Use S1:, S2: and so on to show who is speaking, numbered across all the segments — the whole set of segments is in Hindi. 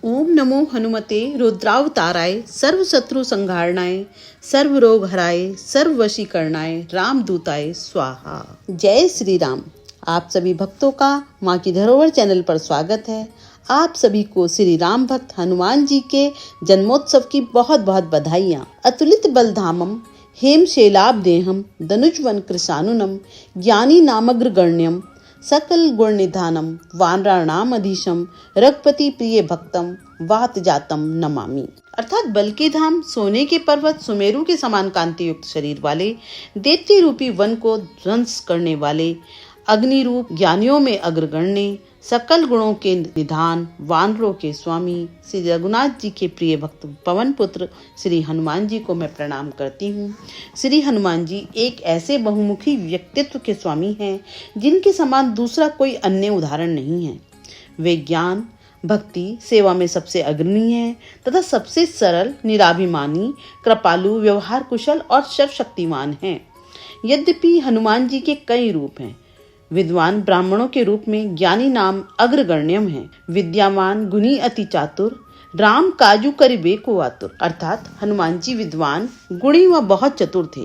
S1: ओम नमो हनुमते रुद्रावताराय सर्व शत्रु संहारणाय सर्व रोग हराय सर्व वशीकरणाय रामदूताय स्वाहा। जय श्री राम। आप सभी भक्तों का माँ की धरोहर चैनल पर स्वागत है। आप सभी को श्री राम भक्त हनुमान जी के जन्मोत्सव की बहुत बहुत बधाइयाँ। अतुलित बलधामम हेम शैलाब्देहम धनुजवन कृशानुनम ज्ञानी नामग्रगण्यम सकल गुण निधानम वानराणाम अधीशम रघुपति प्रिय भक्तम वात जातम नमामि। अर्थात बल के धाम, सोने के पर्वत, सुमेरु के समान कांति युक्त शरीर वाले, दैत्य रूपी वन को ध्वंस करने वाले, अग्नि रूप ज्ञानियों में अग्रगण्य, सकल गुणों के निधान, वानरों के स्वामी श्री रघुनाथ जी के प्रिय भक्त पवन पुत्र श्री हनुमान जी को मैं प्रणाम करती हूँ। श्री हनुमान जी एक ऐसे बहुमुखी व्यक्तित्व के स्वामी हैं जिनके समान दूसरा कोई अन्य उदाहरण नहीं है। वे ज्ञान, भक्ति, सेवा में सबसे अग्रणी हैं तथा सबसे सरल, निराभिमानी, कृपालु, व्यवहार कुशल और सर्वशक्तिमान हैं। यद्यपि हनुमान जी के कई रूप हैं। विद्वान ब्राह्मणों के रूप में ज्ञानी नाम अग्रगण्यम है। विद्यावान, गुणी, अति चातुर, राम काजू करिबे को आतुर। अर्थात हनुमान जी विद्वान, गुणी व बहुत चतुर थे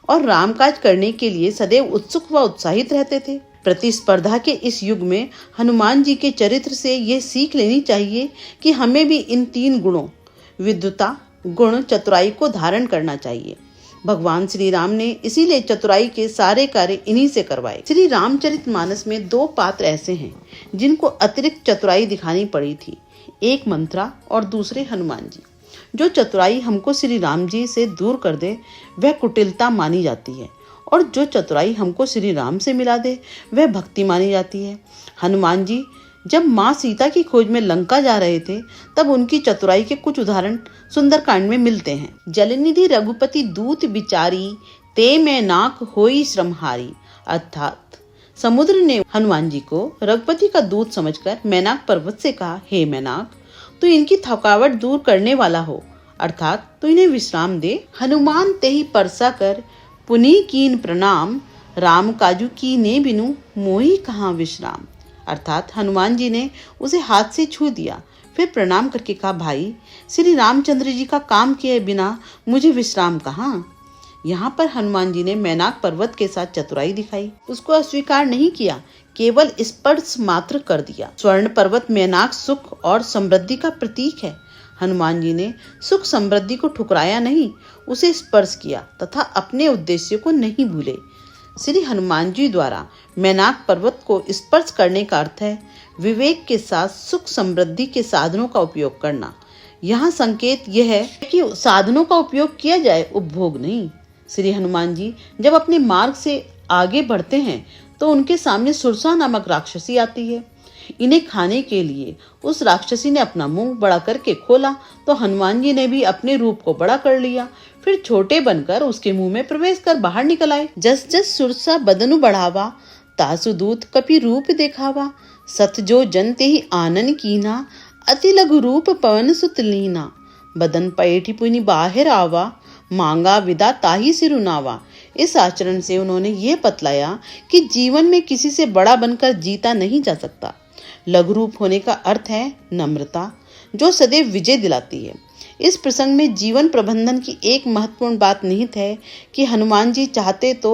S1: और रामकाज करने के लिए सदैव उत्सुक व उत्साहित रहते थे। प्रतिस्पर्धा के इस युग में हनुमान जी के चरित्र से ये सीख लेनी चाहिए कि हमें भी इन तीन गुणों विद्वता, गुण, चतुराई को धारण करना चाहिए। भगवान श्री राम ने इसीलिए चतुराई के सारे कार्य इन्हीं से करवाए। श्री रामचरितमानस में दो पात्र ऐसे हैं जिनको अतिरिक्त चतुराई दिखानी पड़ी थी, एक मंत्रा और दूसरे हनुमान जी। जो चतुराई हमको श्री राम जी से दूर कर दे वह कुटिलता मानी जाती है और जो चतुराई हमको श्री राम से मिला दे वह भक्ति मानी जाती है। हनुमान जी जब माँ सीता की खोज में लंका जा रहे थे तब उनकी चतुराई के कुछ उदाहरण सुंदरकांड में मिलते हैं। जलनिधि रघुपति दूत बिचारी ते में नाक होई श्रमहारी। अर्थात समुद्र ने हनुमान जी को रघुपति का दूत समझकर मैनाक पर्वत से कहा, हे मैनाक, तू इनकी थकावट दूर करने वाला हो, अर्थात तू इन्हें विश्राम दे। हनुमान तेहि परसा कर पुनि कीन प्रणाम, राम काजू की ने बिनु मोहि कहाँ विश्राम। अर्थात हनुमान जी ने उसे हाथ से छू दिया, फिर प्रणाम करके कहा, भाई श्री रामचंद्र जी का काम किए बिना मुझे विश्राम कहाँ। यहाँ पर हनुमान जी ने मैनाक पर्वत के साथ चतुराई दिखाई, उसको अस्वीकार नहीं किया, केवल स्पर्श मात्र कर दिया। स्वर्ण पर्वत मैनाक सुख और समृद्धि का प्रतीक है। हनुमान जी ने सुख समृद्धि को ठुकराया नहीं, उसे स्पर्श किया तथा अपने उद्देश्य को नहीं भूले। श्री हनुमान जी द्वारा मैनाक पर्वत को स्पर्श करने का अर्थ है विवेक के साथ सुख समृद्धि के साधनों का उपयोग करना। यहाँ संकेत यह है कि साधनों का उपयोग किया जाए, उपभोग नहीं। श्री हनुमान जी जब अपने मार्ग से आगे बढ़ते हैं तो उनके सामने सुरसा नामक राक्षसी आती है। इन्हें खाने के लिए उस राक्षसी ने अपना मुंह बड़ा करके खोला तो हनुमान जी ने भी अपने रूप को बड़ा कर लिया, फिर छोटे बनकर उसके मुंह में प्रवेश कर बाहर निकल आए। जस जस सुरसा बदनु बढ़ावा, तासु दूत कपि रूप देखावा, सत जो जन तेहि आनन कीना, अति लघु रूप पवन सुत लीना, बदन पैठी पुनि बाहिर आवा, मांगा विदा ताही सिरुनावा। इस आचरण से उन्होंने ये बतलाया कि जीवन में किसी से बड़ा बनकर जीता नहीं जा सकता। लघु रूप होने का अर्थ है नम्रता, जो सदैव विजय दिलाती है। इस प्रसंग में जीवन प्रबंधन की एक महत्वपूर्ण बात निहित है कि हनुमान जी चाहते तो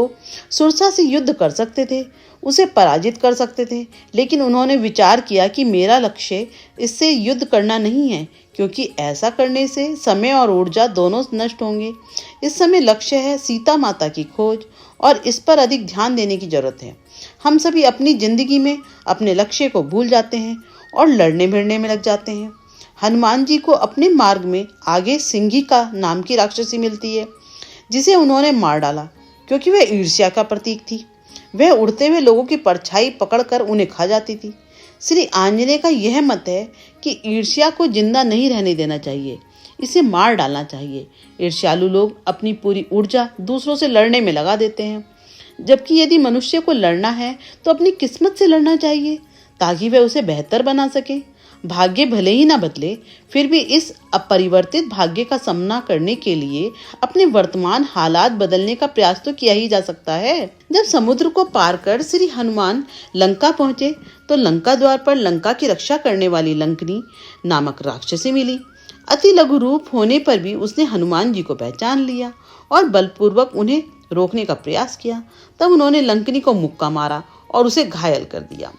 S1: सुरसा से युद्ध कर सकते थे, उसे पराजित कर सकते थे, लेकिन उन्होंने विचार किया कि मेरा लक्ष्य इससे युद्ध करना नहीं है, क्योंकि ऐसा करने से समय और ऊर्जा दोनों नष्ट होंगे। इस समय लक्ष्य है सीता माता की खोज और इस पर अधिक ध्यान देने की जरूरत है। हम सभी अपनी जिंदगी में अपने लक्ष्य को भूल जाते हैं और लड़ने भिड़ने में लग जाते हैं। हनुमान जी को अपने मार्ग में आगे सिंहिका नाम की राक्षसी मिलती है, जिसे उन्होंने मार डाला क्योंकि वह ईर्ष्या का प्रतीक थी। वह उड़ते हुए लोगों की परछाई पकड़कर उन्हें खा जाती थी। श्री आंजनेय का यह मत है कि ईर्ष्या को जिंदा नहीं रहने देना चाहिए, इसे मार डालना चाहिए। ईर्ष्यालु लोग अपनी पूरी ऊर्जा दूसरों से लड़ने में लगा देते हैं, जबकि यदि मनुष्य को लड़ना है तो अपनी किस्मत से लड़ना चाहिए ताकि वह उसे बेहतर बना सके। भाग्य भले ही ना बदले, फिर भी इस अपरिवर्तित भाग्य का सामना करने के लिए अपने वर्तमान हालात बदलने का प्रयास तो किया ही जा सकता है। जब समुद्र को पार कर श्री हनुमान लंका पहुंचे तो लंका द्वार पर लंका की रक्षा करने वाली लंकनी नामक राक्षसी मिली। अति लघु रूप होने पर भी उसने हनुमान जी को पहचान लिया और बलपूर्वक उन्हें रोकने का प्रयास किया। तब उन्होंने लंकनी को मुक्का मारा और उसे घायल कर दिया।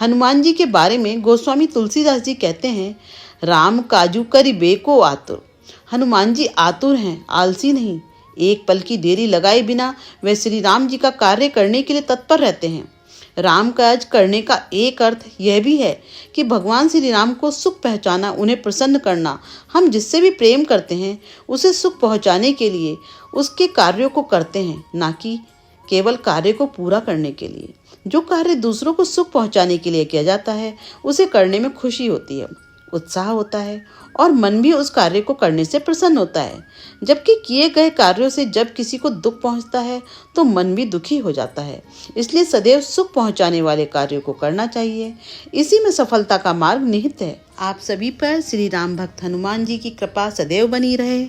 S1: हनुमान जी के बारे में गोस्वामी तुलसीदास जी कहते हैं, राम काजू करिबे को आतुर। हनुमान जी आतुर हैं, आलसी नहीं। एक पल की देरी लगाए बिना वे श्री राम जी का कार्य करने के लिए तत्पर रहते हैं। राम काज करने का एक अर्थ यह भी है कि भगवान श्री राम को सुख पहुंचाना, उन्हें प्रसन्न करना। हम जिससे भी प्रेम करते हैं उसे सुख पहुंचाने के लिए उसके कार्यों को करते हैं, ना कि केवल कार्य को पूरा करने के लिए। जो कार्य दूसरों को सुख पहुंचाने के लिए किया जाता है उसे करने में खुशी होती है, उत्साह होता है और मन भी उस कार्य को करने से प्रसन्न होता है। जबकि किए गए कार्यों से जब किसी को दुख पहुंचता है तो मन भी दुखी हो जाता है। इसलिए सदैव सुख पहुंचाने वाले कार्यों को करना चाहिए। इसी में सफलता का मार्ग निहित है। आप सभी पर श्री राम भक्त हनुमान जी की कृपा सदैव बनी रहे।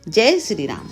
S1: जय श्री राम।